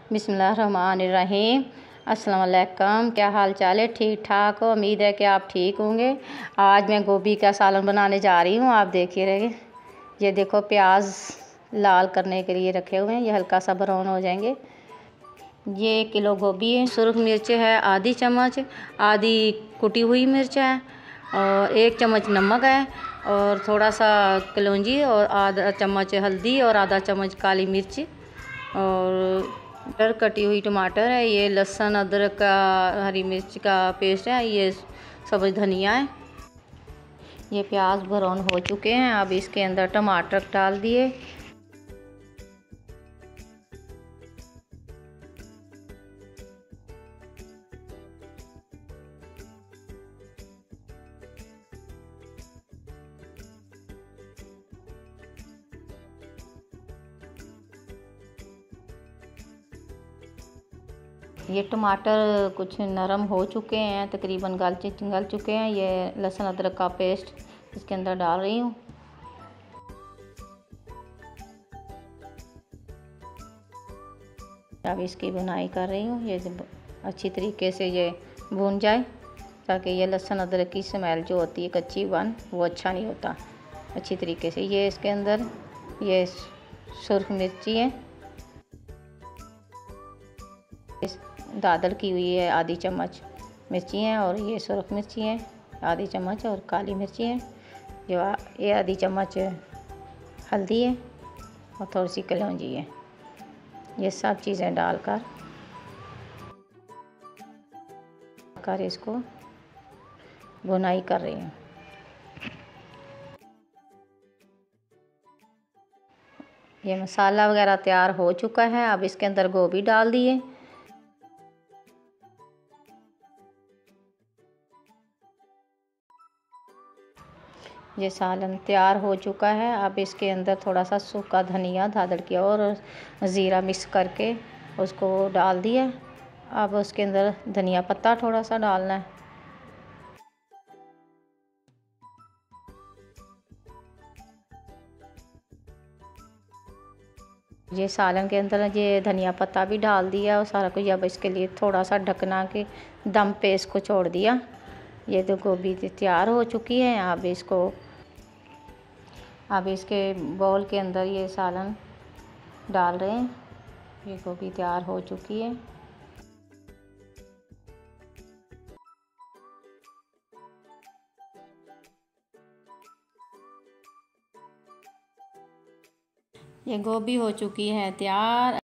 बिस्मिल्लाहिर्रहमानिर्रहीम। अस्सलाम वालेकुम। क्या हाल चाल है? ठीक ठाक हो? उम्मीद है कि आप ठीक होंगे। आज मैं गोभी का सालन बनाने जा रही हूँ। आप देखिए रहे, ये देखो प्याज लाल करने के लिए रखे हुए हैं, ये हल्का सा ब्राउन हो जाएंगे। ये 1 किलो गोभी है। सुरख मिर्च है आधी चम्मच, आधी कुटी हुई मिर्च है, और 1 चम्मच नमक है, और थोड़ा सा कलौंजी, और आधा चम्मच हल्दी, और आधा चम्मच काली मिर्च, और कटी हुई टमाटर है। ये लहसुन अदरक का हरी मिर्च का पेस्ट है। ये सब्ज़ धनिया है। ये प्याज ब्राउन हो चुके हैं। अब इसके अंदर टमाटर डाल दिए। ये टमाटर कुछ नरम हो चुके हैं, तकरीबन गल चुके हैं। ये लहसुन अदरक का पेस्ट इसके अंदर डाल रही हूँ। अब इसकी बुनाई कर रही हूँ। ये अच्छी तरीके से ये भून जाए, ताकि ये लहसुन अदरक की स्मेल जो होती है कच्ची वन, वो अच्छा नहीं होता। अच्छी तरीके से ये इसके अंदर ये सुरख मिर्ची है, दादर की हुई है आधी चम्मच मिर्ची हैं, और ये सुरख मिर्ची है आधी चम्मच, और काली मिर्ची है जो ये आधी चम्मच हल्दी है, और थोड़ी सी कलौंजी है। ये सब चीज़ें डालकर इसको भुनाई कर रही हूँ। ये मसाला वगैरह तैयार हो चुका है। अब इसके अंदर गोभी डाल दिए। ये सालन तैयार हो चुका है। अब इसके अंदर थोड़ा सा सूखा धनिया दादड़ किया और ज़ीरा मिक्स करके उसको डाल दिया। अब उसके अंदर धनिया पत्ता थोड़ा सा डालना है। ये सालन के अंदर ये धनिया पत्ता भी डाल दिया और सारा कुछ। अब इसके लिए थोड़ा सा ढकना के दम पे इसको छोड़ दिया। ये तो गोभी तैयार हो चुकी है। अब इसके बाउल के अंदर ये सालन डाल रहे हैं। ये गोभी तैयार हो चुकी है। ये गोभी हो चुकी है तैयार।